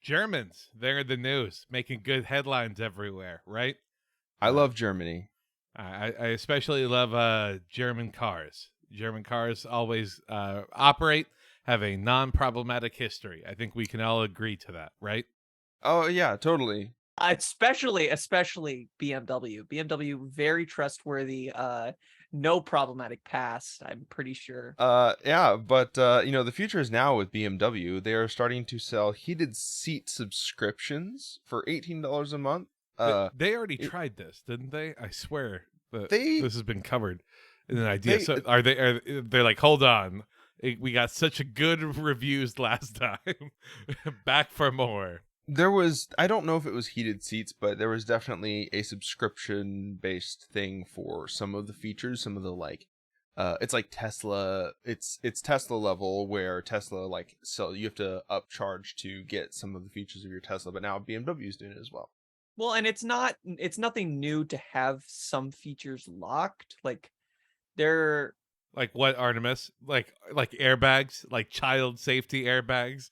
Germans, they're in the news, making good headlines everywhere, right? I love Germany. I especially love German cars. German cars always operate, have a non-problematic history. I think we can all agree to that, right? Oh yeah, totally. Especially BMW. BMW, very trustworthy, no problematic past, I'm pretty sure. Yeah, but the future is now with BMW. They are starting to sell heated seat subscriptions for $18 a month. They already it- tried this, didn't they? I swear that They- this has been covered in an idea. they- So they're like, hold on, we got such a good reviews last time, back for more. I don't know if it was heated seats, but there was definitely a subscription based thing for some of the features, some of the it's like Tesla, it's Tesla level where Tesla so you have to upcharge to get some of the features of your Tesla, but now BMW is doing it as well. Well, and it's nothing new to have some features locked. Like they're Like what, Artemis? Like airbags, like child safety airbags,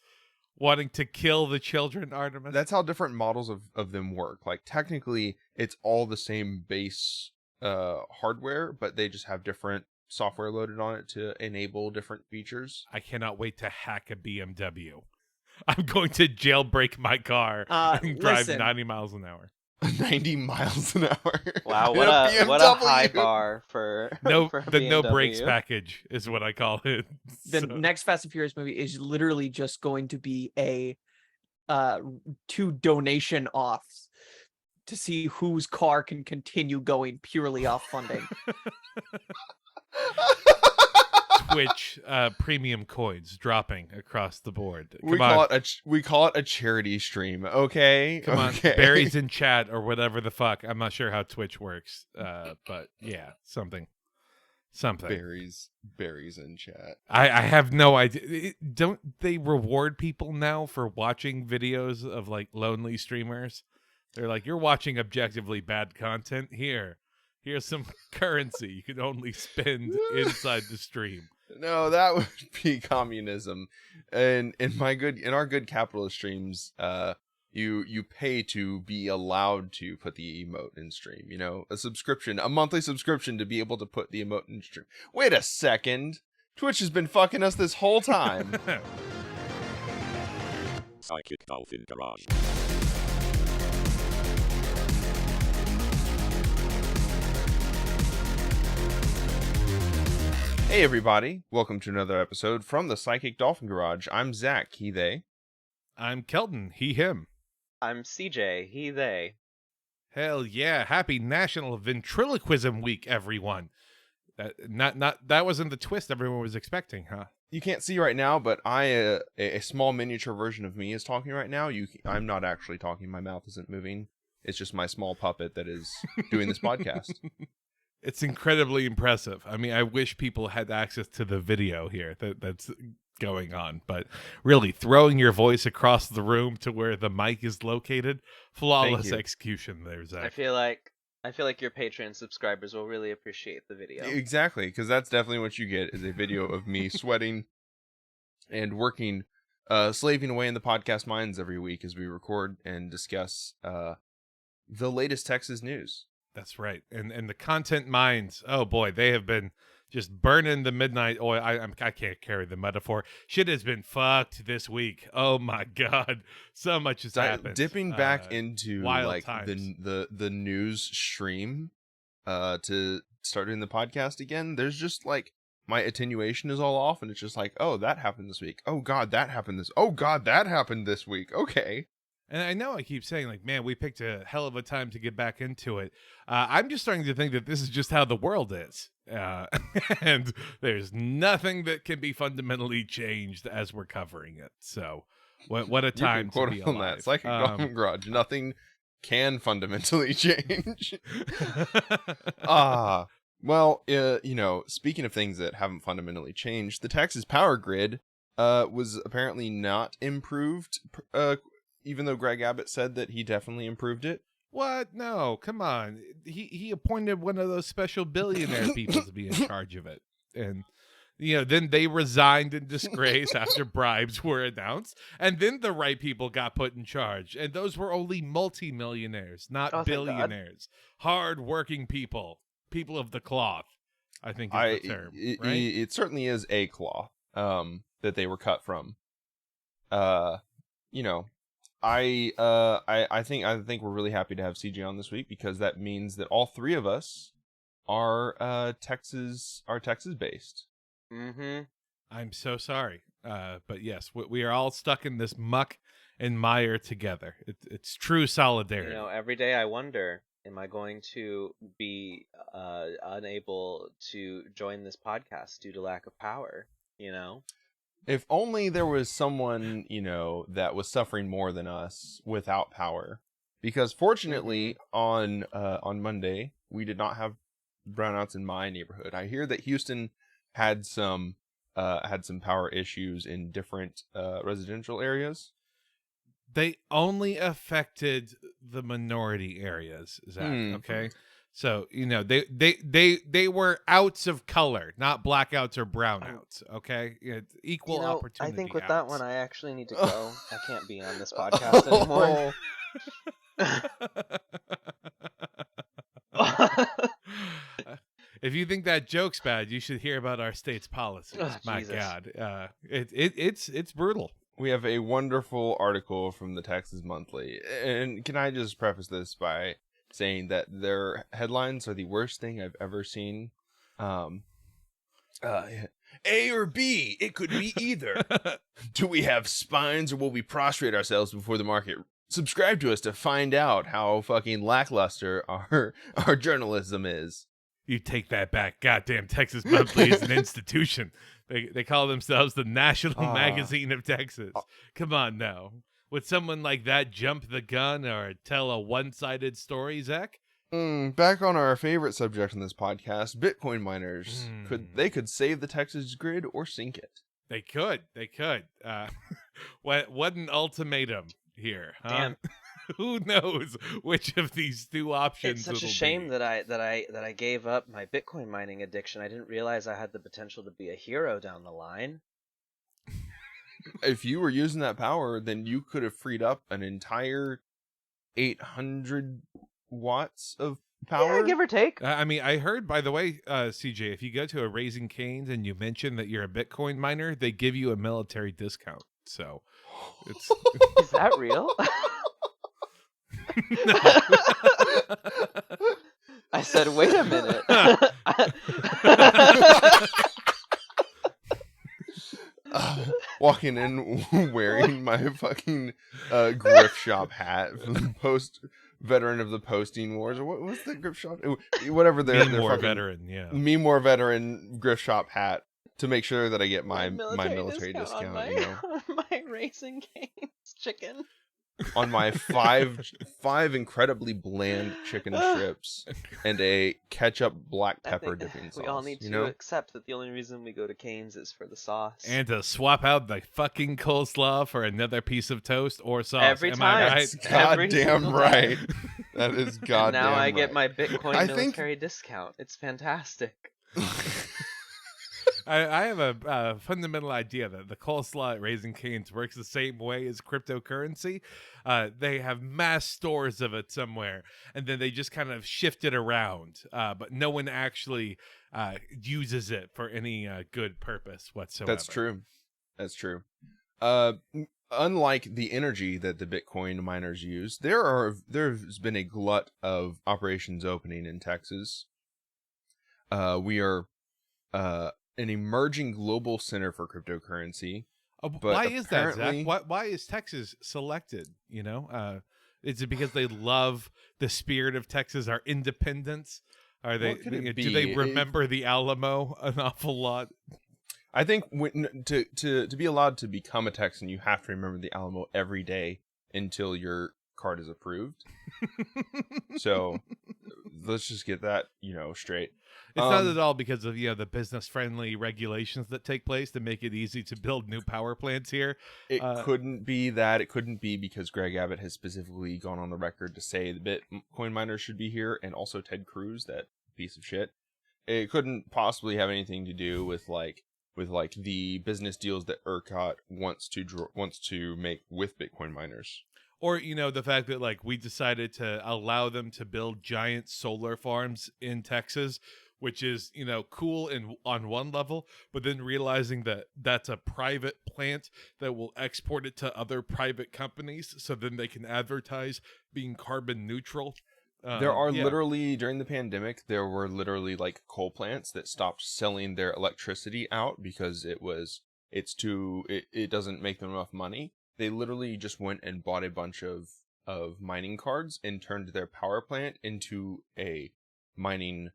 wanting to kill the children, Artemis. That's how different models of them work. Like technically it's all the same base hardware, but they just have different software loaded on it to enable different features. I cannot wait to hack a BMW. I'm going to jailbreak my car and drive listen. 90 miles an hour. 90 miles an hour. Wow, In what a high BMW. bar for No, for a the no BMW. brakes package is what I call it. the So- next Fast and Furious movie is literally just going to be a two donation offs to see whose car can continue going purely off funding. Twitch premium coins dropping across the board. We call it a charity stream, okay? Come on, Okay. berries in chat or whatever the fuck. I'm not sure how Twitch works, but yeah, something. berries in chat. I have no idea. Don't they reward people now for watching videos of like lonely streamers? They're like, you're watching objectively bad content. Here's some currency you can only spend inside the stream. No, that would be communism. And in our good capitalist streams, you pay to be allowed to put the emote in stream, a monthly subscription to be able to put the emote in stream. Wait a second. Twitch has been fucking us this whole time. Psychic Dolphin Garage. Hey everybody, welcome to another episode from the Psychic Dolphin Garage. I'm Zach, he, they. I'm Kelton, he, him. I'm CJ, he, they. Hell yeah! Happy National Ventriloquism Week, everyone. That wasn't the twist everyone was expecting, huh? You can't see right now, but a small miniature version of me is talking right now. I'm not actually talking. My mouth isn't moving. It's just my small puppet that is doing this podcast. It's incredibly impressive. I mean, I wish people had access to the video here that's going on, but really throwing your voice across the room to where the mic is located, flawless you. execution there, Zach. I feel like your Patreon subscribers will really appreciate the video. Exactly, because that's definitely what you get is a video of me sweating and working, slaving away in the podcast mines every week as we record and discuss the latest Texas news. That's right. And the content mines, oh boy, they have been just burning the midnight oil. I can't carry the metaphor. Shit has been fucked this week. Oh my god, so much has happened. Dipping back into wild like times. the news stream to start doing the podcast again. There's just like my attenuation is all off, and it's just like, oh, that happened this week. Oh god, that happened this. Oh god, that happened this week. Okay. And I know I keep saying, like, man, we picked a hell of a time to get back into it. I'm just starting to think that this is just how the world is. And there's nothing that can be fundamentally changed as we're covering it. So what a time You can quote to be on alive. that. Psychic Dolphin Garage. Nothing can fundamentally change. Well, speaking of things that haven't fundamentally changed, the Texas power grid was apparently not improved, even though Greg Abbott said that he definitely improved it. What? No, come on. He appointed one of those special billionaire people to be in charge of it. And Then they resigned in disgrace after bribes were announced, and then the right people got put in charge, and those were only multimillionaires, not Oh, thank God. billionaires. Hard-working people of the cloth, I think is the term, right? It certainly is a claw that they were cut from. You know, I think we're really happy to have CJ on this week, because that means that all three of us are Texas based. Mm-hmm. I'm so sorry, but yes, we are all stuck in this muck and mire together. It's true solidarity. Every day I wonder, am I going to be unable to join this podcast due to lack of power? If only there was someone, that was suffering more than us without power. Because fortunately, on Monday, we did not have brownouts in my neighborhood. I hear that Houston had some power issues in different residential areas. They only affected the minority areas, Zach. Okay, so they were outs of color, not blackouts or brownouts. Okay, it's equal opportunity. I think with outs. that one, I actually need to go. I can't be on this podcast anymore. If you think that joke's bad, you should hear about our state's policies. My Jesus. God, it's brutal. We have a wonderful article from the Texas Monthly, and can I just preface this by saying that their headlines are the worst thing I've ever seen. A or B, it could be either. Do we have spines, or will we prostrate ourselves before the market? Subscribe to us to find out how fucking lackluster our journalism is. You take that back. Goddamn, Texas Monthly is an institution. They call themselves the National Magazine of Texas. Come on now. Would someone like that jump the gun or tell a one-sided story, Zach? Back on our favorite subject in this podcast, Bitcoin miners. Could save the Texas grid or sink it? They could. What an ultimatum here, huh? Damn. Who knows which of these two options? It's such a shame that I gave up my Bitcoin mining addiction. I didn't realize I had the potential to be a hero down the line. If you were using that power, then you could have freed up an entire 800 watts of power. Yeah, give or take. I heard, by the way, CJ, if you go to a Raising Cane's and you mention that you're a Bitcoin miner, they give you a military discount. So, it's Is that real? I said, wait a minute. Walking in wearing my fucking grip shop hat from the veteran of the posting wars, or what's the grip shop? Whatever they're more fucking veteran, yeah. Me more veteran grip shop hat to make sure that I get my military discount discount, on my Raising Cane's chicken. On my five incredibly bland chicken strips and a ketchup black pepper dipping sauce. We all need to accept that the only reason we go to Cane's is for the sauce. And to swap out the fucking coleslaw for another piece of toast or sauce. Every Am time. I right? That's goddamn right. That is goddamn now I right. get my Bitcoin military discount. It's fantastic. I have a fundamental idea that the coleslaw at Raising Cane's works the same way as cryptocurrency. They have mass stores of it somewhere, and then they just kind of shift it around, but no one actually uses it for any good purpose whatsoever. That's true. Unlike the energy that the Bitcoin miners use, there's been a glut of operations opening in Texas. We are an emerging global center for cryptocurrency. But why is that, Zach? Why is Texas selected? Is it because they love the spirit of Texas, our independence? Are they? Do they remember the Alamo an awful lot? I think to be allowed to become a Texan, you have to remember the Alamo every day until your card is approved. So let's just get that straight. It's not at all because of the business-friendly regulations that take place to make it easy to build new power plants here. It couldn't be that. It couldn't be because Greg Abbott has specifically gone on the record to say the Bitcoin miners should be here, and also Ted Cruz, that piece of shit. It couldn't possibly have anything to do with like the business deals that ERCOT wants to make with Bitcoin miners. Or, the fact that like we decided to allow them to build giant solar farms in Texas, which is, cool on one level, but then realizing that that's a private plant that will export it to other private companies so then they can advertise being carbon neutral. There are yeah. literally, during the pandemic, there were literally like coal plants that stopped selling their electricity out because it doesn't make them enough money. They literally just went and bought a bunch of mining cards and turned their power plant into a mining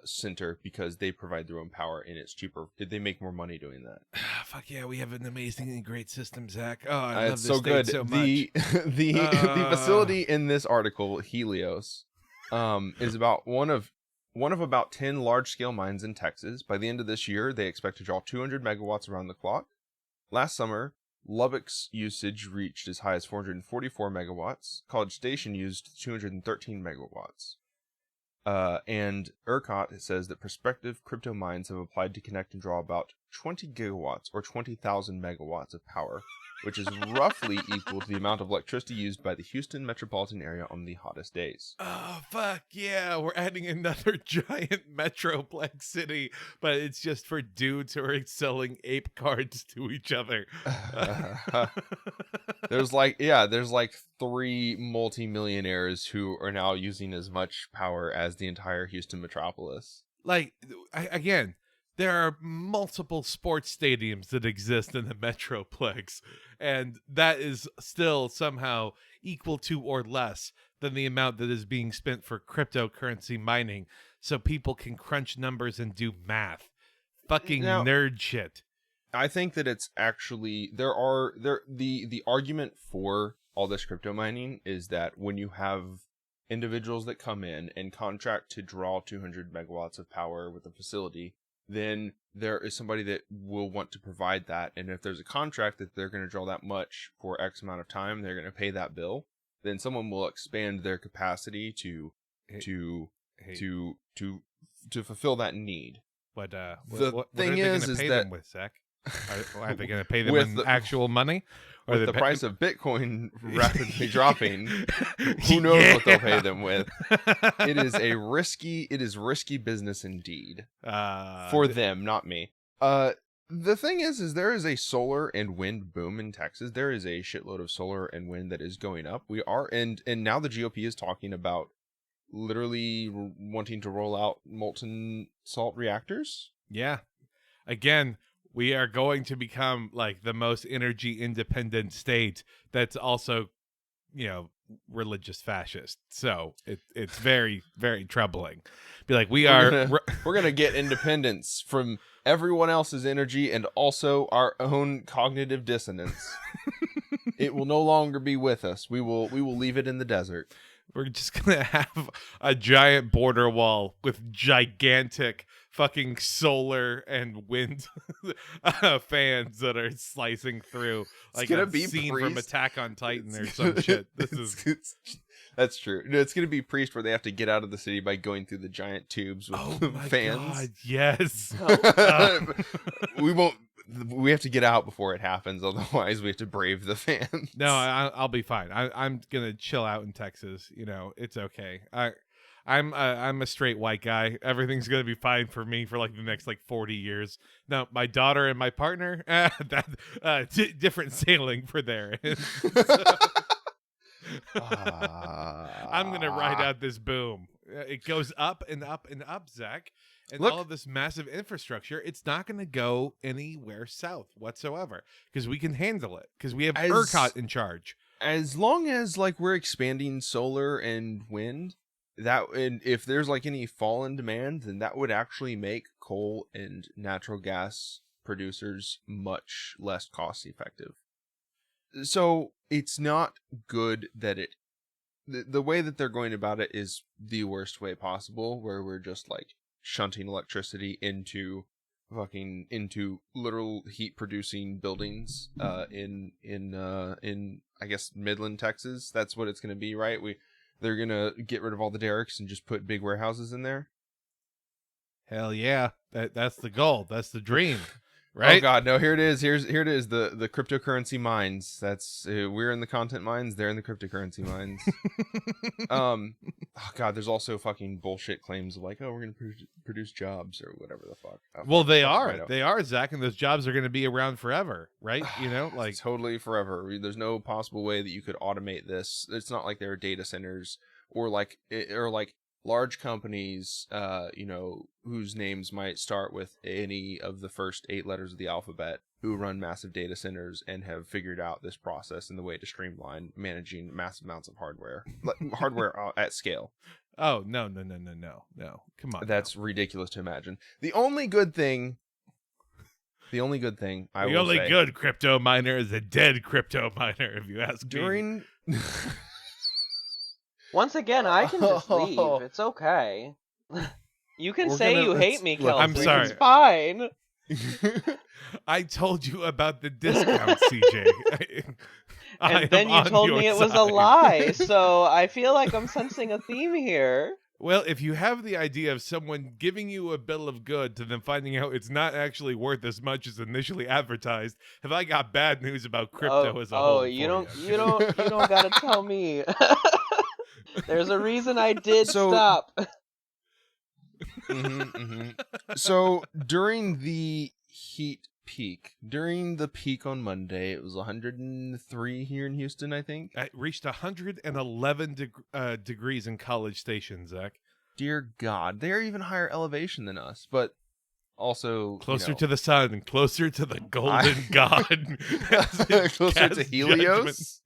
center because they provide their own power and it's cheaper. They make more money doing that. Fuck yeah, we have an amazingly great system, Zach. Oh, I love It's this so state good. so much. The facility in this article, Helios, is about one of about 10 large-scale mines in Texas. By the end of this year, they expect to draw 200 megawatts around the clock. Last summer, Lubbock's usage reached as high as 444 megawatts. College Station used 213 megawatts. And ERCOT says that prospective crypto mines have applied to connect and draw about 20 gigawatts or 20,000 megawatts of power, which is roughly equal to the amount of electricity used by the Houston metropolitan area on the hottest days. Oh, fuck yeah. We're adding another giant metroplex city, but it's just for dudes who are selling ape cards to each other. There's like 3 multimillionaires who are now using as much power as the entire Houston metropolis. Like, again, there are multiple sports stadiums that exist in the metroplex, and that is still somehow equal to or less than the amount that is being spent for cryptocurrency mining so people can crunch numbers and do math. Fucking Now, nerd shit. I think that it's actually the argument for all this crypto mining is that when you have individuals that come in and contract to draw 200 megawatts of power with a facility, then there is somebody that will want to provide that. And if there's a contract that they're going to draw that much for X amount of time, they're going to pay that bill. Then someone will expand their capacity to fulfill that need. What The what thing are they is going to pay that them with, Zach? Are they going to pay them With in the- actual money? Or With they the pay- price of Bitcoin rapidly dropping, who knows what they'll pay them with? It is risky business indeed. For them, not me. The thing is there is a solar and wind boom in Texas. There is a shitload of solar and wind that is going up. And now the GOP is talking about literally wanting to roll out molten salt reactors. Yeah. Again, we are going to become like the most energy independent state that's also, religious fascist. So it's very, very troubling. Be like, We're gonna get independence from everyone else's energy and also our own cognitive dissonance. It will no longer be with us. We will leave it in the desert. We're just gonna have a giant border wall with gigantic fucking solar and wind fans that are slicing through, like gonna a be scene from Priest. Attack on Titan or some shit. That's true. No, it's gonna be Priest where they have to get out of the city by going through the giant tubes with fans. God, yes. We won't. We have to get out before it happens, otherwise we have to brave the fans. No, I'll be fine. I'm gonna chill out in Texas. It's okay. I'm a straight white guy. Everything's gonna be fine for me for like the next 40 years. Now, my daughter and my partner, different sailing for there. I'm gonna ride out this boom. It goes up and up and up, Zach. And Look, all of this massive infrastructure, it's not going to go anywhere south whatsoever because we can handle it because we have ERCOT in charge. As long as we're expanding solar and wind, and if there's any fall in demand, then that would actually make coal and natural gas producers much less cost effective. So it's not good that the way that they're going about it is the worst way possible, where we're just shunting electricity into literal heat producing buildings in I guess Midland, Texas. That's what it's going to be, right? They're going to get rid of all the derricks and just put big warehouses in there. Hell yeah. That's the goal. That's the dream. right? Oh God, no! Here it is. Here it is. The cryptocurrency mines. That's we're in the content mines. They're in the cryptocurrency mines. Oh God, there's also fucking bullshit claims of like, oh, we're gonna produce jobs or whatever the fuck. Oh, Well, fuck, they fuck are. Fido. They are, Zach, and those jobs are going to be around forever, right? Like totally forever. There's no possible way that you could automate this. It's not like there are data centers or like large companies, whose names might start with any of the first 8 letters of the alphabet, who run massive data centers and have figured out this process and the way to streamline managing massive amounts of hardware at scale. Oh, no. Come on. That's ridiculous to imagine. The only good thing I will say, good crypto miner is a dead crypto miner, if you ask me. during Once again, I can just leave. It's okay. You can say you hate me, look, Kelsey. I'm sorry. It's fine. I told you about the discount, CJ. And then you told me it was a lie, so I feel like I'm sensing a theme here. Well, if you have the idea of someone giving you a bill of goods and then finding out it's not actually worth as much as initially advertised, have I got bad news about crypto as a whole? You don't gotta tell me. There's a reason I did stop. So during the peak on Monday, it was 103 here in Houston, I think. It reached 111 degrees in College Station, Zach. Dear God, they're even higher elevation than us, but also closer to the sun and closer to the golden god. closer to Helios.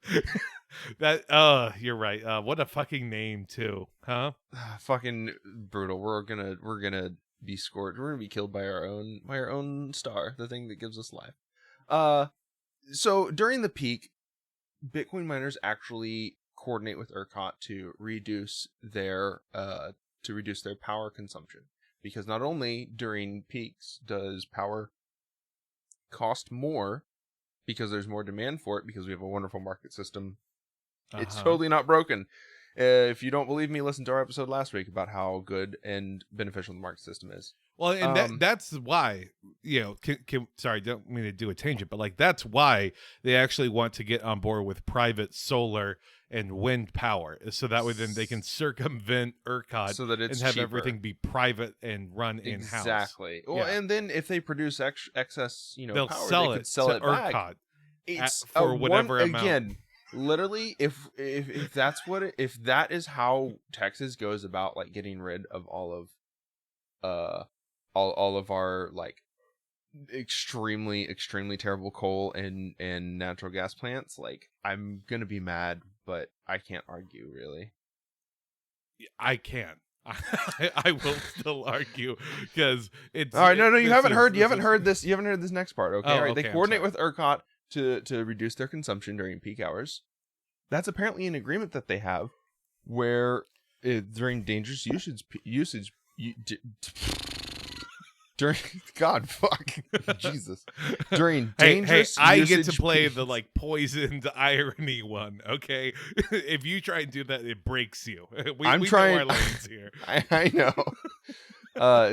You're right. What a fucking name too, huh? Fucking brutal. We're gonna be scorched. We're gonna be killed by our own star, the thing that gives us life. So during the peak, Bitcoin miners actually coordinate with ERCOT to reduce their power consumption, because not only during peaks does power cost more because there's more demand for it, because we have a wonderful market system. It's totally not broken. If you don't believe me, listen to our episode last week about how good and beneficial the market system is. Well, and that's why, sorry, don't mean to do a tangent, but like that's why they actually want to get on board with private solar and wind power, so that way then they can circumvent ERCOT so that it's and have cheaper. everything be private and run in-house. Exactly. Well, and then if they produce excess, they'll power, sell they it could sell to it ERCOT back. It's for whatever amount. Again, literally, if that is how Texas goes about like getting rid of all of our like extremely terrible coal and natural gas plants, like I'm gonna be mad, but I can't argue really. I can. I will still argue because it's all right. No, you haven't heard this next part. Okay, Oh, all right. okay, They I'm coordinate sorry. with ERCOT to reduce their consumption during peak hours. That's apparently an agreement that they have, where during dangerous during God fuck Jesus during dangerous I get to usage play peaks. the like poisoned irony one. Okay, if you try and do that, it breaks you. We know our lanes here. I know.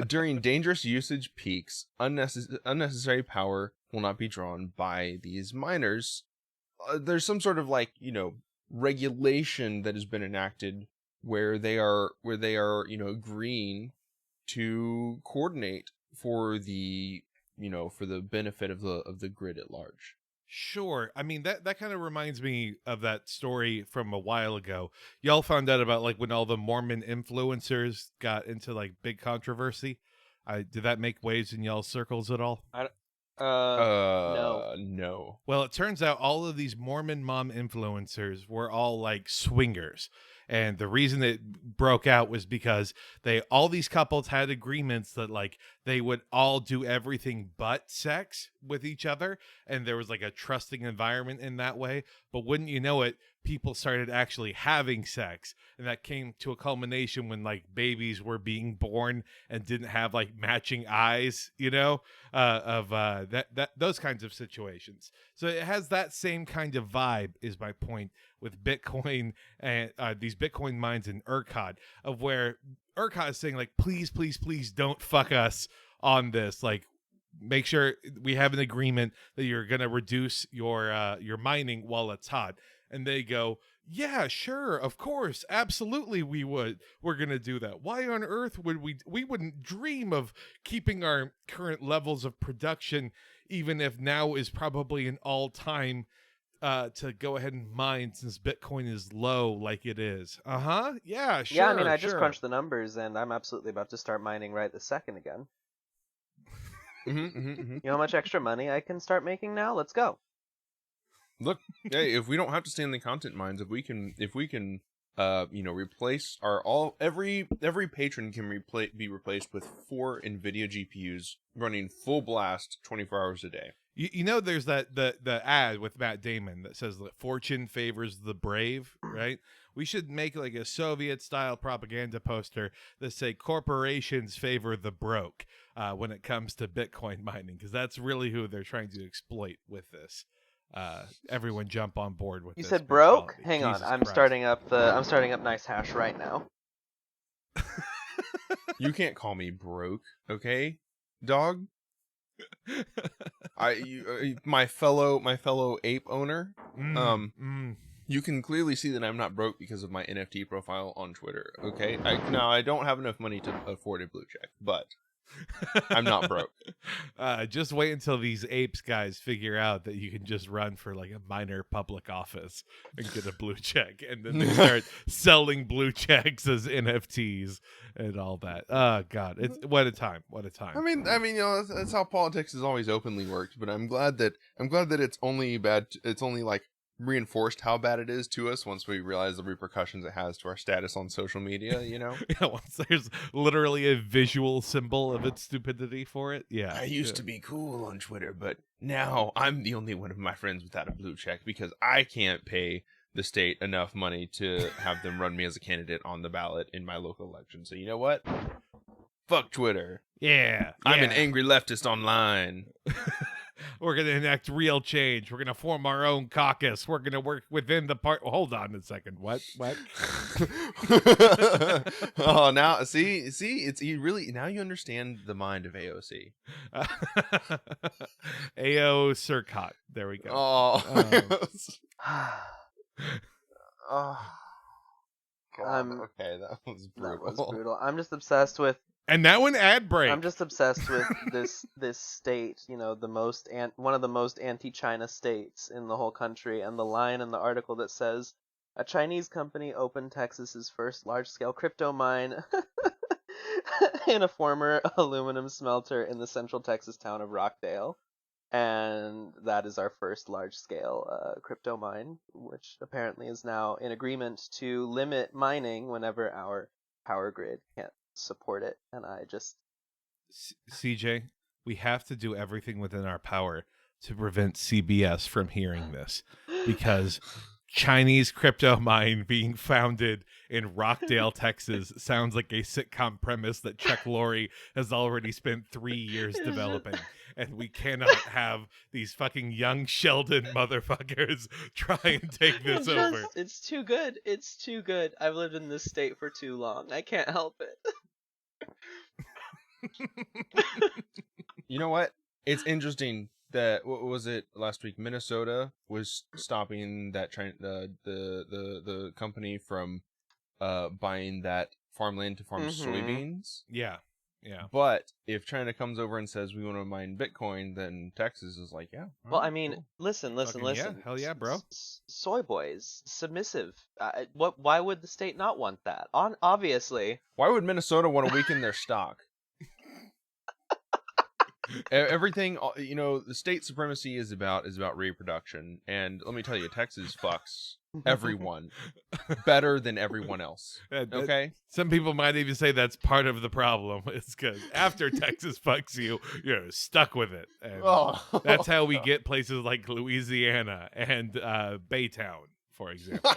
During dangerous usage peaks, unnecessary power will not be drawn by these miners. There's some sort of like regulation that has been enacted where they are agreeing to coordinate for the benefit of the grid at large. Sure. I mean, that kind of reminds me of that story from a while ago. Y'all found out about like when all the Mormon influencers got into like big controversy. Did that make waves in y'all's circles at all? No. Well, it turns out all of these Mormon mom influencers were all like swingers. And the reason it broke out was because all these couples had agreements that like they would all do everything but sex with each other. And there was like a trusting environment in that way. But wouldn't you know it, people started actually having sex. And that came to a culmination when like babies were being born and didn't have like matching eyes, those kinds of situations. So it has that same kind of vibe, is my point, with Bitcoin and these Bitcoin mines in ERCOT, of where ERCOT is saying like, please don't fuck us on this. Like, make sure we have an agreement that you're going to reduce your mining while it's hot. And they go, yeah, sure, of course, absolutely, we're going to do that. Why on earth would we wouldn't dream of keeping our current levels of production, even if now is probably an all-time to go ahead and mine since Bitcoin is low like it is. Yeah, sure. Yeah, I mean, I just sure. crunched the numbers, and I'm absolutely about to start mining right this second again. You know how much extra money I can start making now? Let's go. Look, hey, if we don't have to stay in the content mines, if we can, replace every patron can be replaced with 4 NVIDIA GPUs running full blast 24 hours a day. You know, there's the ad with Matt Damon that says that fortune favors the brave, right? We should make like a Soviet-style propaganda poster that say corporations favor the broke when it comes to Bitcoin mining, because that's really who they're trying to exploit with this. Everyone jump on board with You this said broke? mentality. Hang on, Jesus I'm Christ. starting up Nice Hash right now. You can't call me broke, okay, dog? My fellow ape owner. You can clearly see that I'm not broke because of my NFT profile on Twitter. Okay, I don't have enough money to afford a blue check, but I'm not broke. Just wait until these apes guys figure out that you can just run for like a minor public office and get a blue check, and then they start selling blue checks as NFTs and all that. Oh God, it's what a time! What a time! I mean, that's how politics has always openly worked. But I'm glad that it's only bad. It's only like reinforced how bad it is to us once we realize the repercussions it has to our status on social media. Yeah, once there's literally a visual symbol of its stupidity for it. Yeah, I used to be cool on Twitter, but now I'm the only one of my friends without a blue check because I can't pay the state enough money to have them run me as a candidate on the ballot in my local election. So you know what? Fuck Twitter. Yeah. I'm an angry leftist online. We're going to enact real change. We're going to form our own caucus. We're going to work within the part. Hold on a second. What? Oh, now see, it's now you understand the mind of AOC. AO Circot. There we go. Oh. Oh, God. Okay, that was brutal. that was brutal. I'm just obsessed with. And that one ad break. I'm just obsessed with this state. One of the most anti-China states in the whole country, and the line in the article that says a Chinese company opened Texas's first large-scale crypto mine in a former aluminum smelter in the central Texas town of Rockdale. And that is our first large-scale crypto mine, which apparently is now in agreement to limit mining whenever our power grid can't support it. And I just... CJ, we have to do everything within our power to prevent CBS from hearing this, because Chinese crypto mine being founded in Rockdale, Texas sounds like a sitcom premise that Chuck Lorre has already spent 3 years developing. And we cannot have these fucking young Sheldon motherfuckers try and take this over. It's too good. It's too good. I've lived in this state for too long. I can't help it. You know what? It's interesting that, what was it last week? Minnesota was stopping that the company from buying that farmland to farm soybeans. Yeah. But if China comes over and says we want to mine Bitcoin, then Texas is like, yeah. Well, I mean, cool. listen. Yeah, hell yeah, bro. Soy boys, submissive. Why would the state not want that? Obviously. Why would Minnesota want to weaken their stock? Everything, the state supremacy is about reproduction, and let me tell you, Texas fucks everyone better than everyone else. Okay, some people might even say that's part of the problem. It's because after Texas fucks you, you're stuck with it, and that's how we get places like Louisiana and Baytown, for example.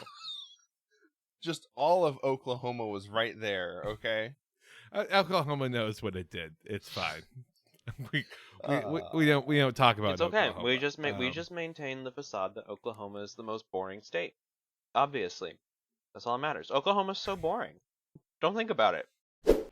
Just all of Oklahoma was right there. Okay, Oklahoma knows what it did. It's fine. we don't talk about. It's okay. Oklahoma. We just maintain the facade that Oklahoma is the most boring state. Obviously, that's all that matters. Oklahoma's so boring. Don't think about it.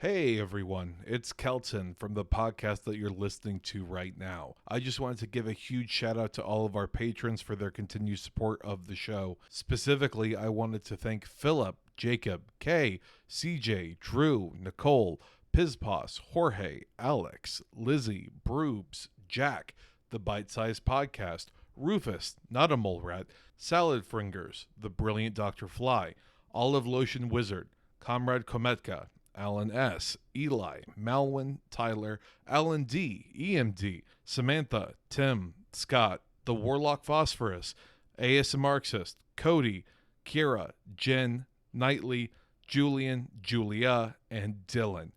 Hey everyone, it's Kelton from the podcast that you're listening to right now. I just wanted to give a huge shout out to all of our patrons for their continued support of the show. Specifically, I wanted to thank Philip, Jacob, Kay, CJ, Drew, Nicole, Pizpos, Jorge, Alex, Lizzie, Broobs, Jack, The Bite Size Podcast, Rufus, Not a Mole Rat, Salad Fringers, The Brilliant Dr. Fly, Olive Lotion Wizard, Comrade Kometka, Alan S., Eli, Malwin, Tyler, Alan D., EMD, Samantha, Tim, Scott, The Warlock Phosphorus, AS Marxist, Cody, Kira, Jen, Knightley, Julian, Julia, and Dylan.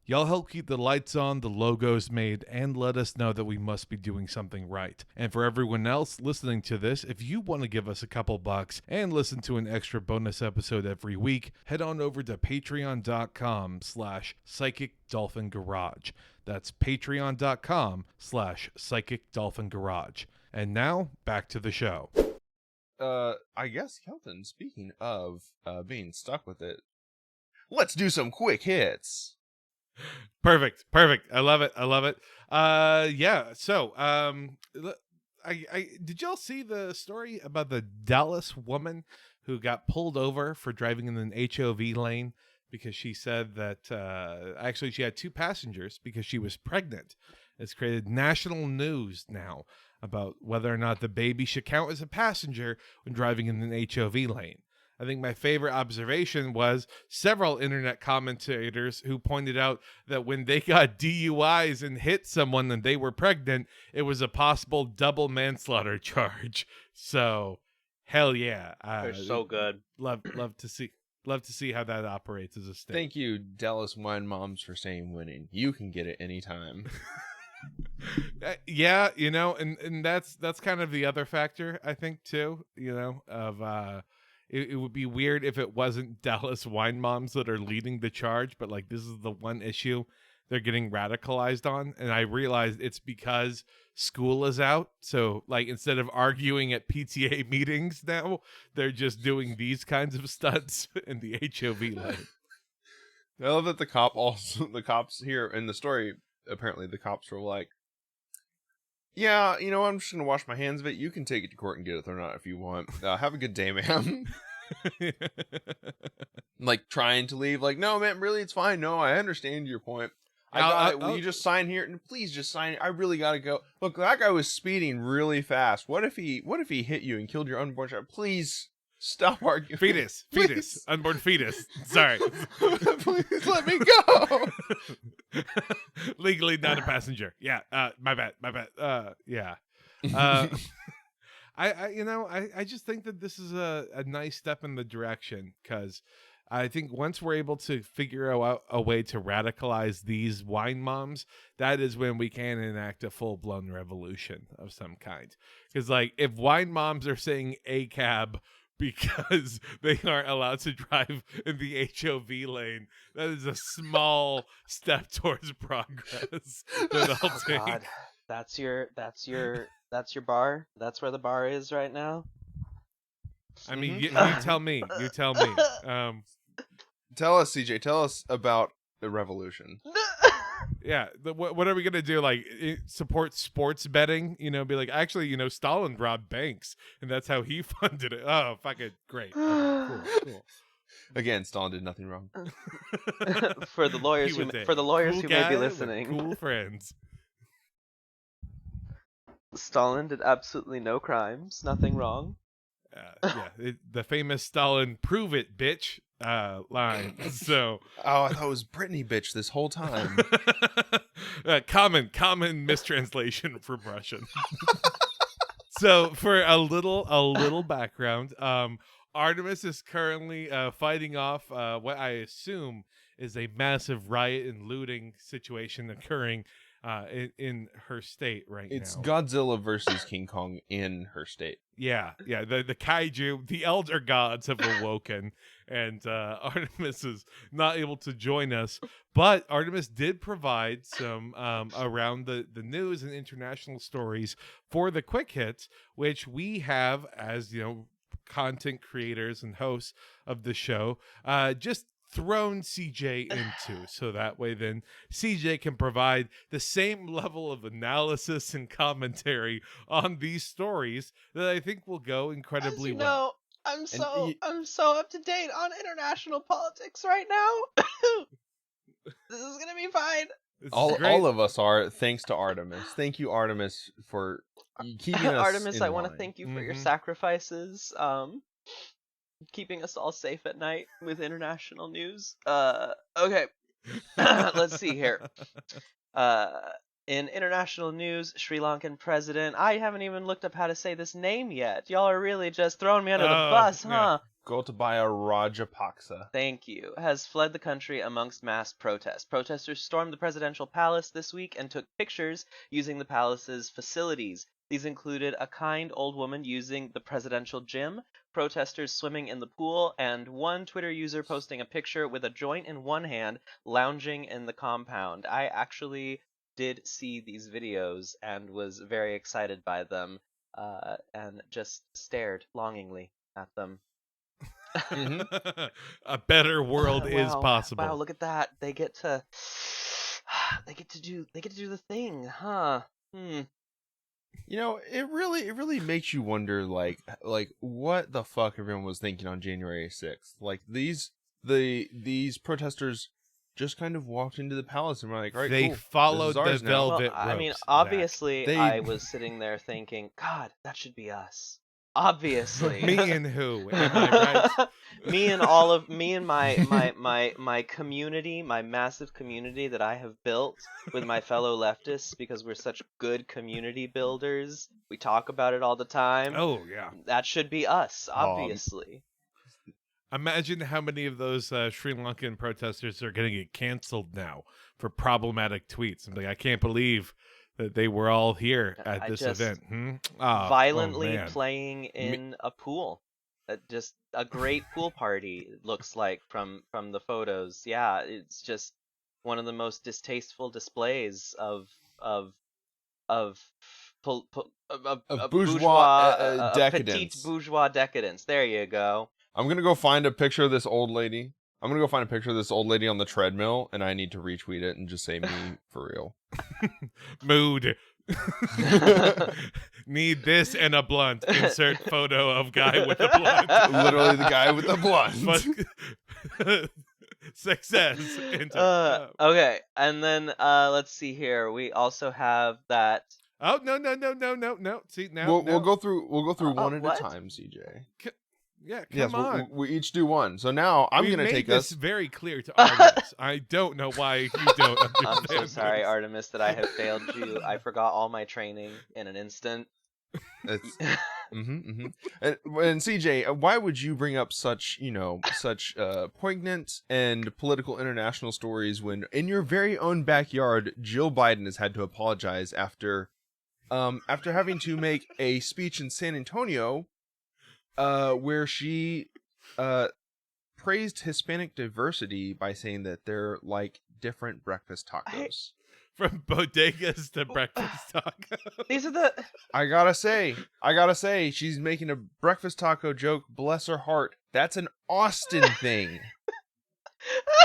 Y'all help keep the lights on, the logos made, and let us know that we must be doing something right. And for everyone else listening to this, if you want to give us a couple bucks and listen to an extra bonus episode every week, head on over to patreon.com/psychicdolphingarage. That's patreon.com/psychicdolphingarage. And now, back to the show. I guess, Kelton, speaking of being stuck with it, let's do some quick hits. Perfect. I love it. Yeah. So, I did y'all see the story about the Dallas woman who got pulled over for driving in an HOV lane because she said that actually she had two passengers because she was pregnant. It's created national news now about whether or not the baby should count as a passenger when driving in an HOV lane. I think my favorite observation was several internet commentators who pointed out that when they got DUIs and hit someone and they were pregnant, it was a possible double manslaughter charge. So, hell yeah. They're so good. Love to see how that operates as a state. Thank you, Dallas Wine Moms, for saying winning. You can get it anytime. Yeah, and that's kind of the other factor, I think, too, of it would be weird if it wasn't Dallas Wine Moms that are leading the charge, but like this is the one issue they're getting radicalized on. And I realized it's because school is out. So like instead of arguing at PTA meetings now, they're just doing these kinds of stunts in the HOV lane. I love that the cops here in the story, apparently the cops were like, yeah, I'm just going to wash my hands of it. You can take it to court and get it thrown out if you want. Have a good day, ma'am. Like, trying to leave. Like, no, man, really, it's fine. No, I understand your point. I got it. Will you just sign here? And please just sign it. I really got to go. Look, that guy was speeding really fast. What if he hit you and killed your unborn child? Please stop arguing. Fetus. Unborn fetus. Sorry. Please let me go. Legally not a passenger. Yeah. My bad. Yeah. I just think that this is a nice step in the direction, because I think once we're able to figure out a way to radicalize these wine moms, that is when we can enact a full-blown revolution of some kind. Because like if wine moms are saying a cab because they aren't allowed to drive in the HOV lane, that is a small step towards progress that I'll take. God, that's your bar. That's where the bar is right now. I mean, you tell me. Tell us, CJ. Tell us about the revolution. Yeah, what are we gonna do? Like support sports betting? Be like, actually, Stalin robbed banks, and that's how he funded it. Oh, fucking great. Okay, cool. Again, Stalin did nothing wrong. For the lawyers who may be listening, cool friends. Stalin did absolutely no crimes, nothing wrong. The famous Stalin "prove it, bitch" line. So, I thought it was Britney, bitch, this whole time. Common mistranslation from Russian. So, for a little background, Artemis is currently fighting off what I assume is a massive riot and looting situation occurring in her state right now. It's Godzilla versus King Kong in her state. Yeah. The kaiju, the elder gods have awoken, and Artemis is not able to join us. But Artemis did provide some around the news and international stories for the quick hits, which we have as content creators and hosts of the show, just thrown CJ into, so that way then CJ can provide the same level of analysis and commentary on these stories that I think will go As incredibly you well. know, I'm so up to date on international politics right now. This is gonna be fine. This is All great. of us are, thanks to Artemis. Thank you, Artemis, for keeping us Artemis, in I want to line. thank you for your Mhm. sacrifices, keeping us all safe at night with international news. Okay, let's see here. In international news, Sri Lankan president. I haven't even looked up how to say this name yet. Y'all are really just throwing me under the bus, yeah. huh? Gotabaya Rajapaksa. Thank you. Has fled the country amongst mass protests. Protesters stormed the presidential palace this week and took pictures using the palace's facilities. These included a kind old woman using the presidential gym, protesters swimming in the pool, and one Twitter user posting a picture with a joint in one hand lounging in the compound. I actually did see these videos and was very excited by them, and just stared longingly at them. A better world is Wow. possible. Wow, look at that. They get to do the thing, huh? You know, it really makes you wonder, like what the fuck everyone was thinking on January 6th. Like these protesters just kind of walked into the palace and were like, all right, They cool. followed This is the ours now. velvet Well, I mean, ropes, Zach. obviously, They- I was sitting there thinking, God, that should be us. Obviously. Me and who? Am I right? Me and all of my community, my massive community that I have built with my fellow leftists because we're such good community builders. We talk about it all the time. Oh yeah. That should be us, obviously. Imagine how many of those Sri Lankan protesters are going to get canceled now for problematic tweets. I'm like, I can't believe that they were all here at I this just event. Violently man. playing in a pool. Just a great pool party, it looks like from the photos. Yeah, it's just one of the most distasteful displays of bourgeois petite decadence. bourgeois decadence. There you go. I'm gonna go find a picture of this old lady. I'm gonna go find a picture of this old lady on the treadmill, and I need to retweet it and just say me for real. Mood. Need this and a blunt. Insert photo of guy with a blunt. Literally the guy with the blunt. But success. Enter. Okay, and then let's see here. We also have that. Oh no. See now. We'll go through one at what? a time, CJ. Yeah, come Yes, on. we each do one. So now I'm We gonna made take this us. very clear to Artemis. I don't know why you don't understand. I'm so sorry, this. Artemis, that I have failed you. I forgot all my training in an instant. It's, And CJ, why would you bring up such poignant and political international stories when in your very own backyard, Jill Biden has had to apologize after having to make a speech in San Antonio, where she praised Hispanic diversity by saying that they're like different breakfast tacos. From bodegas to breakfast tacos. These are the. I gotta say, she's making a breakfast taco joke. Bless her heart. That's an Austin thing.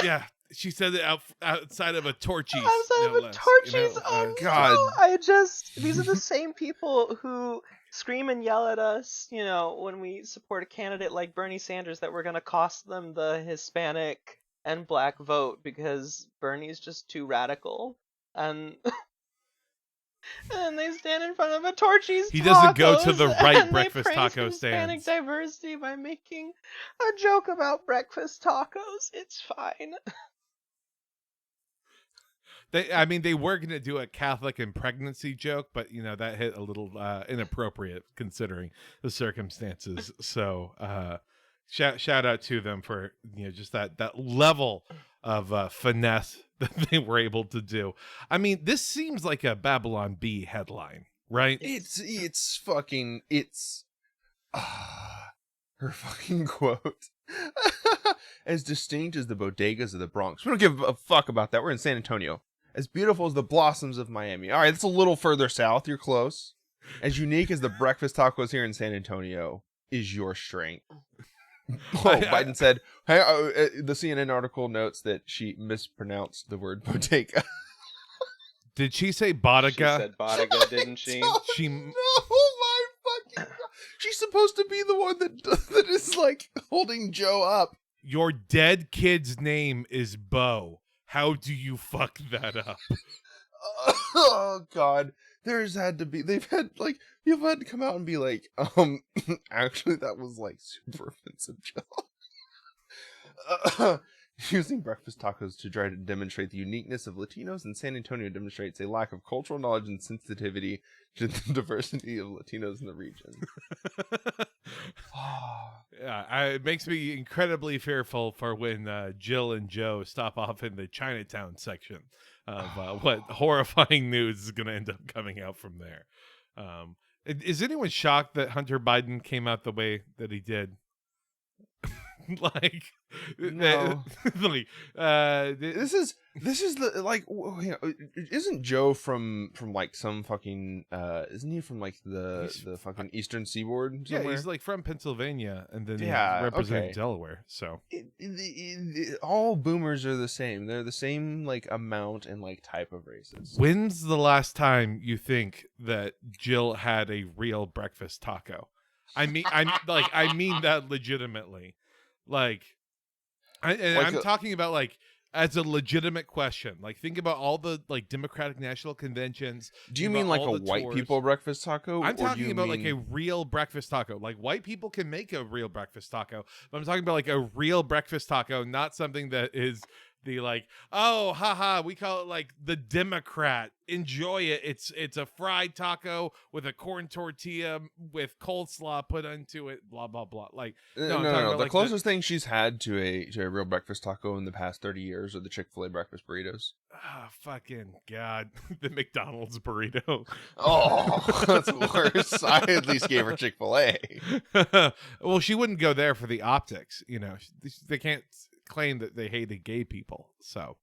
Yeah, she said it outside of a Torchy's. Outside no of a less, Torchy's. Oh God. no! These are the same people who scream and yell at us, when we support a candidate like Bernie Sanders, that we're gonna cost them the Hispanic and black vote because Bernie's just too radical. And they stand in front of a Torchy's. He doesn't go to tacos, the right and breakfast they praise taco Hispanic stands. diversity by making a joke about breakfast tacos. It's fine. They were going to do a Catholic and pregnancy joke, but that hit a little inappropriate considering the circumstances. So shout out to them for just that level of finesse that they were able to do. I mean, this seems like a Babylon Bee headline, right? It's her fucking quote. As distinct as the bodegas of the Bronx. We don't give a fuck about that. We're in San Antonio. As beautiful as the blossoms of Miami. All right, that's a little further south. You're close. As unique as the breakfast tacos here in San Antonio is your strength. Biden said, hey, the CNN article notes that she mispronounced the word bodega. Did she say She bodega? said Bodega, didn't she? She No, my fucking God. She's supposed to be the one that is like holding Joe up. Your dead kid's name is Bo. How do you fuck that up? Oh God, you've had to come out and be like, actually that was like super offensive, Joe. Using breakfast tacos to try to demonstrate the uniqueness of Latinos in San Antonio demonstrates a lack of cultural knowledge and sensitivity to the diversity of Latinos in the region. Yeah, it makes me incredibly fearful for when Jill and Joe stop off in the Chinatown section of what horrifying news is going to end up coming out from there. Is anyone shocked that Hunter Biden came out the way that he did? Like, No. like, This is the like isn't Joe from like some fucking isn't he from like the fucking Eastern Seaboard yeah, somewhere? he's like from Pennsylvania, and then Yeah, he represented okay. Delaware. So All boomers are the same. They're the same like amount and like type of racist. when's the last time you think that Jill had a real breakfast taco? I mean that legitimately. Like, I'm talking about like as a legitimate question. Like, think about all the like Democratic National Conventions. Do you think mean about like all a the white tours. people breakfast taco? I'm or do talking you about mean... like a real breakfast taco. Like, white people can make a real breakfast taco, but I'm talking about like a real breakfast taco, not something that is the like, oh, haha, we call it like the Democrat. Enjoy it. It's a fried taco with a corn tortilla with coleslaw put into it. Blah blah blah. Like, No, I'm no, talking no. about, The like, closest thing she's had to a real breakfast taco in the past 30 years are the Chick-fil-A breakfast burritos. Oh, fucking God. The McDonald's burrito. Oh, that's worse. I at least gave her Chick-fil-A. Well, she wouldn't go there for the optics. You know, they can't claim that they hated gay people. So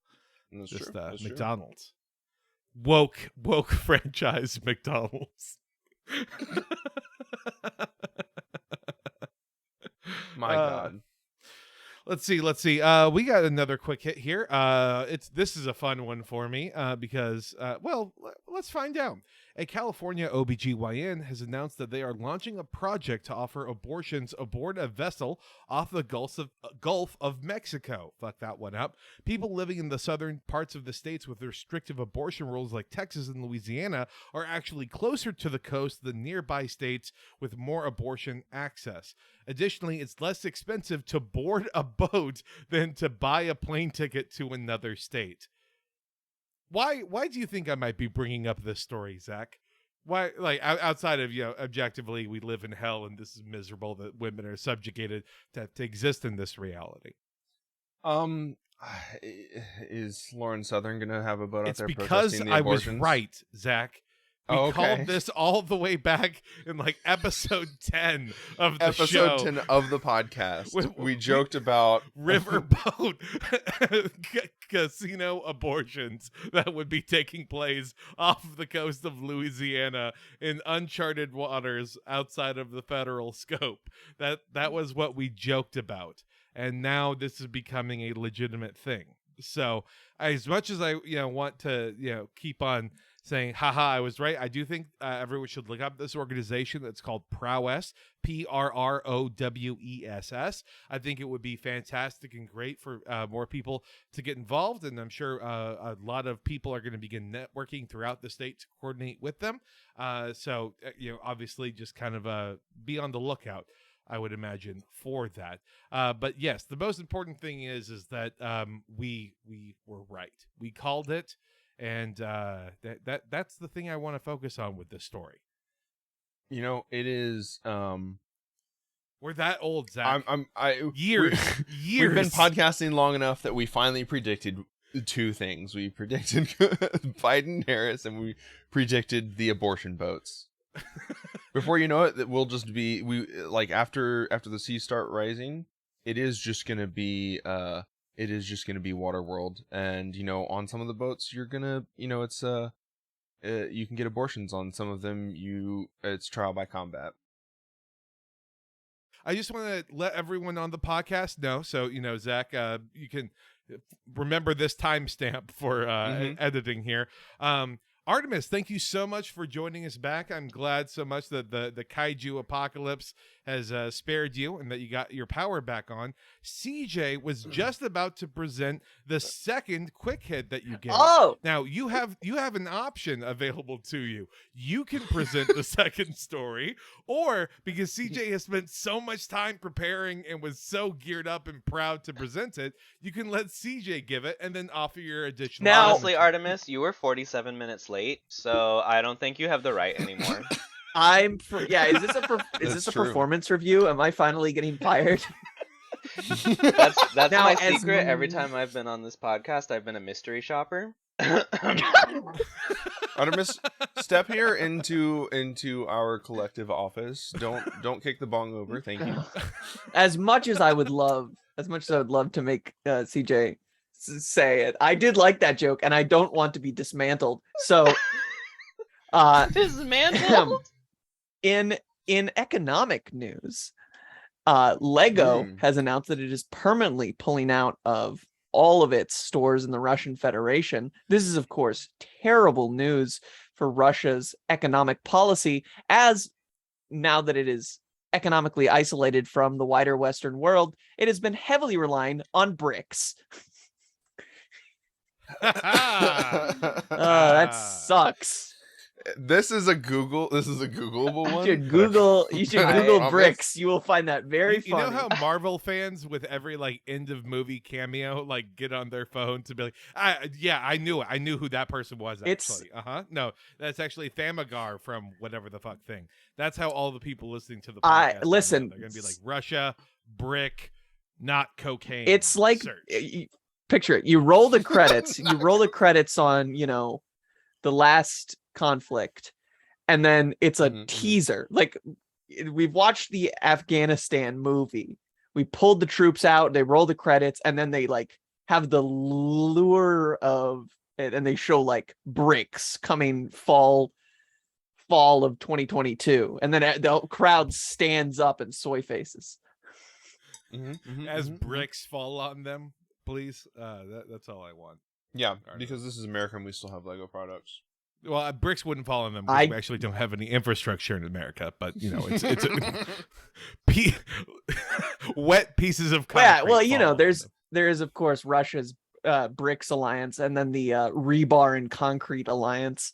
That's just true. That's true. McDonald's. Woke franchise McDonald's. My God. Let's see. We got another quick hit here. This is a fun one for me because let's find out. A California OBGYN has announced that they are launching a project to offer abortions aboard a vessel off the Gulf of Mexico. Fuck that one up. People living in the southern parts of the states with restrictive abortion rules like Texas and Louisiana are actually closer to the coast than nearby states with more abortion access. Additionally, it's less expensive to board a boat than to buy a plane ticket to another state. Why do you think I might be bringing up this story, Zach? Why, like, outside of, objectively, we live in hell and this is miserable that women are subjugated to exist in this reality? Is Lauren Southern gonna have a boat out It's there because protesting the I was abortions? right, Zach. We Oh, okay. called this all the way back in like episode 10 of the Episode show. 10 of the podcast. We joked about riverboat casino abortions that would be taking place off the coast of Louisiana in uncharted waters outside of the federal scope. That was what we joked about. And now this is becoming a legitimate thing. So as much as I want to keep on saying, haha, I was right. I do think everyone should look up this organization that's called Prowess, Prrowess. I think it would be fantastic and great for more people to get involved. And I'm sure a lot of people are going to begin networking throughout the state to coordinate with them. So obviously just kind of be on the lookout, I would imagine, for that. But yes, the most important thing is that we were right. We called it. And that's the thing I want to focus on with this story. it is We're that old, Zach. years. Years. We've been podcasting long enough that we finally predicted two things. We predicted Biden Harris and we predicted the abortion boats. Before you know it, that will just be after the seas start rising, it is just going to be Waterworld. And on some of the boats you're gonna it's you can get abortions. On some of them it's trial by combat. I just want to let everyone on the podcast know. So, Zach, you can remember this timestamp for editing here. Artemis, thank you so much for joining us back. I'm glad so much that the kaiju apocalypse has spared you and that you got your power back on. CJ was just about to present the second quick hit that you get. Oh, Now you have an option available to you. You can present the second story, or because CJ has spent so much time preparing and was so geared up and proud to present it, you can let CJ give it and then offer your additional. Now- Honestly, commentary. Artemis, you were 47 minutes late, so I don't think you have the right anymore. is this a That's true. performance review? Am I finally getting fired? That's Now, my as secret. Every time I've been on this podcast, I've been a mystery shopper. Artemis, step here into our collective office. Don't kick the bong over. Thank you. As much as I would love to make CJ say it, I did like that joke, and I don't want to be dismantled. So, Dismantled. in economic news, Lego has announced that it is permanently pulling out of all of its stores in the Russian Federation. This is, of course, terrible news for Russia's economic policy, as now that it is economically isolated from the wider Western world, it has been heavily relying on bricks. That sucks. This is a Googleable one. You should Google promise. bricks. You will find that very You know funny. how Marvel fans with every end of movie cameo get on their phone to be like, I knew it. I knew who that person was actually. No, that's actually Thamagar from whatever the fuck thing. That's how all the people listening to the podcast listen. they're gonna be like Russia, brick, not cocaine. It's like search. Picture it. You roll the credits. You roll the credits on the last conflict, and then it's a teaser. Like, we've watched the Afghanistan movie. We pulled the troops out, they roll the credits, and then they have the lure of it, and they show bricks coming fall of 2022, and then the crowd stands up and soy faces. As bricks fall on them, please. That's all I want. Yeah, because this is America and we still have Lego products. Well, bricks wouldn't fall on them because we actually don't have any infrastructure in America. But it's wet pieces of concrete. Yeah, well, fall on them. there is of course Russia's BRICS alliance, and then the rebar and concrete alliance.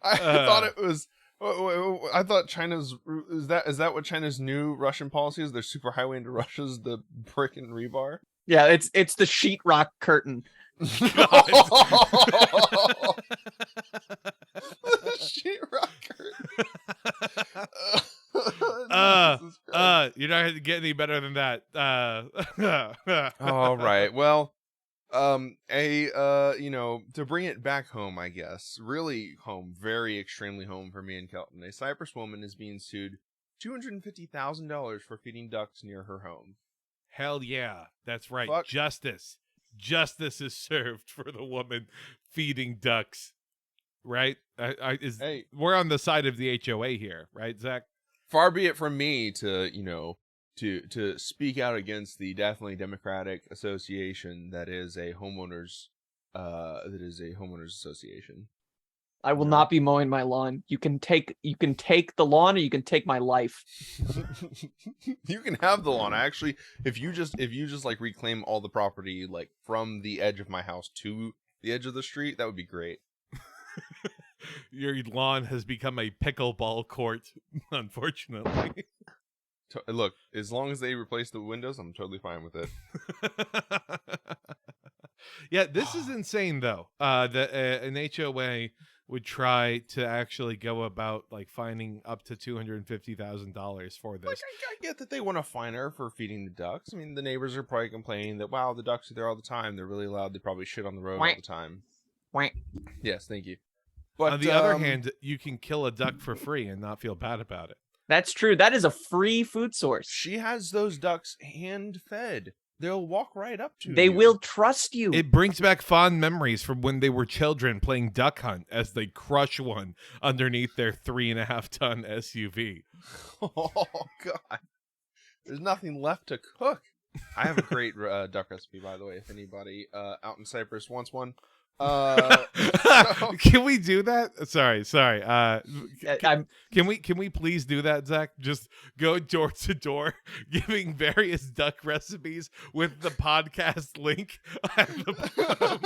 I thought it was. I thought China's is that what China's new Russian policy is? Their superhighway into Russia's the brick and rebar. Yeah, it's the sheetrock curtain. Sheetrock curtain. You're not going to get any better than that. All right. Well, to bring it back home, I guess, really home, very extremely home for me and Kelton. A Cyprus woman is being sued $250,000 for feeding ducks near her home. Hell yeah, that's right. Fuck. Justice is served for the woman feeding ducks. Right? Hey, we're on the side of the HOA here, right, Zach? far be it from me to to speak out against the definitely democratic association that is a homeowners association. I will not be mowing my lawn. You can take the lawn, or you can take my life. You can have the lawn. Actually, if you just reclaim all the property from the edge of my house to the edge of the street, that would be great. Your lawn has become a pickleball court, unfortunately. Look, as long as they replace the windows, I'm totally fine with it. Yeah, this is insane though. That an HOA would try to actually go about finding up to $250,000 for this. I get that they want to fine her for feeding the ducks. I mean, the neighbors are probably complaining that, wow, the ducks are there all the time. They're really loud. They probably shit on the road all the time. Yes, thank you. But on the other hand, you can kill a duck for free and not feel bad about it. That's true. That is a free food source. she has those ducks hand fed. they'll walk right up to They you. will trust you. It brings back fond memories from when they were children playing duck hunt as they crush one underneath their 3.5-ton SUV. Oh God, there's nothing left to cook. I have a great duck recipe, by the way. If anybody out in Cyprus wants one, Can we do that? Sorry. I'm Can we please do that, Zach? Just go door to door, giving various duck recipes with the podcast link at the bottom.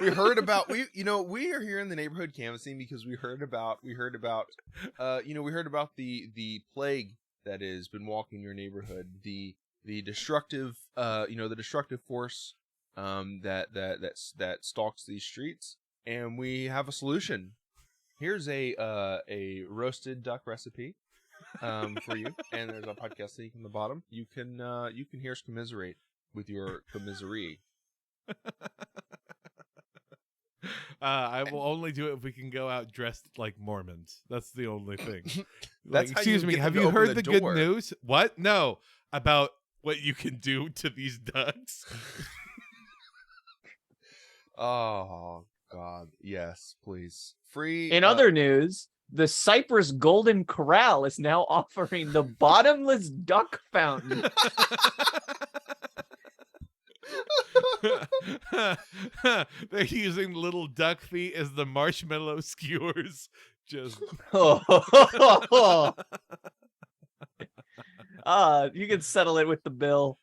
we heard about we are here in the neighborhood canvassing because we heard about the plague that has been walking your neighborhood, the destructive the destructive force that stalks these streets, and we have a solution. Here's a roasted duck recipe for you, and there's a podcast link in the bottom. You can hear us commiserate with your commisery. I will only do it if we can go out dressed like Mormons. That's the only thing. That's how excuse you me, get have them to you open heard the the good door. news? What? No, about what you can do to these ducks. Oh God, yes, please. Free. In other news, the Cyprus Golden Corral is now offering the bottomless duck fountain. They're using little duck feet as the marshmallow skewers. Just You can settle it with the bill.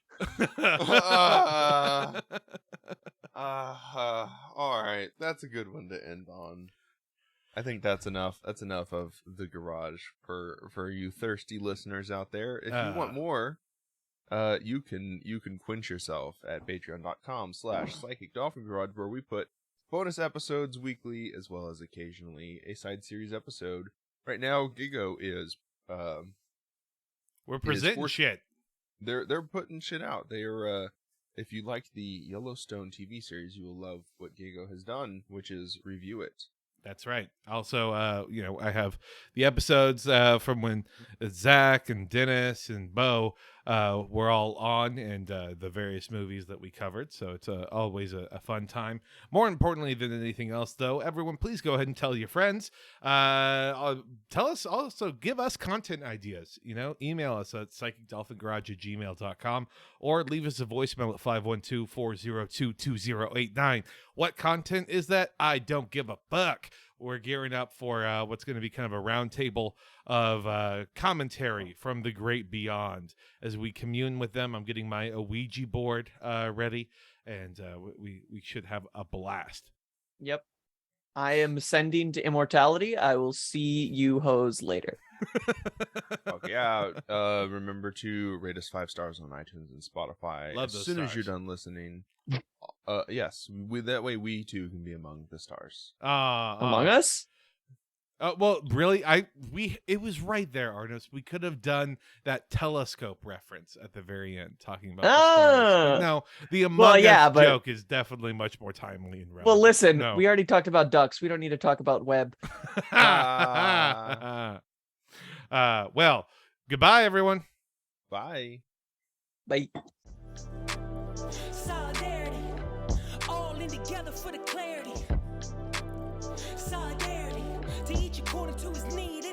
All right, that's a good one to end on. I think that's enough. That's enough of the garage for you thirsty listeners out there. If you want more, you can quench yourself at patreon.com/Psychic Dolphin Garage, where we put bonus episodes weekly as well as occasionally a side series episode. Right now, Gigo is we're presenting shit. They're putting shit out. They're if you like the Yellowstone TV series, you will love what Gigo has done, which is review it. That's right. Also, I have the episodes from when Zach and Dennis and Bo were all on, and the various movies that we covered. So it's always a fun time. More importantly than anything else, though, everyone, please go ahead and tell your friends. Tell us also, give us content ideas. Email us at psychicdolphingarage@gmail.com or leave us a voicemail at 512-402-2089. What content is that? I don't give a fuck. We're gearing up for what's going to be kind of a roundtable of commentary from the great beyond as we commune with them. I'm getting my Ouija board ready, and we should have a blast. Yep. I am ascending to immortality. I will see you hoes later. Okay, yeah. Remember to rate us 5 stars on iTunes and Spotify Love as those soon as you're stars. done listening. Yes, that way we too can be among the stars. Among Us? Well, really, it was right there, Arnos. We could have done that telescope reference at the very end, talking about the stars. But no, the Among Us joke is definitely much more timely and relevant. Well, listen, No. we already talked about ducks. We don't need to talk about web. Well, goodbye, everyone. Bye. Bye. Solidarity, all in together for the clarity. Solidarity, to each according to his need.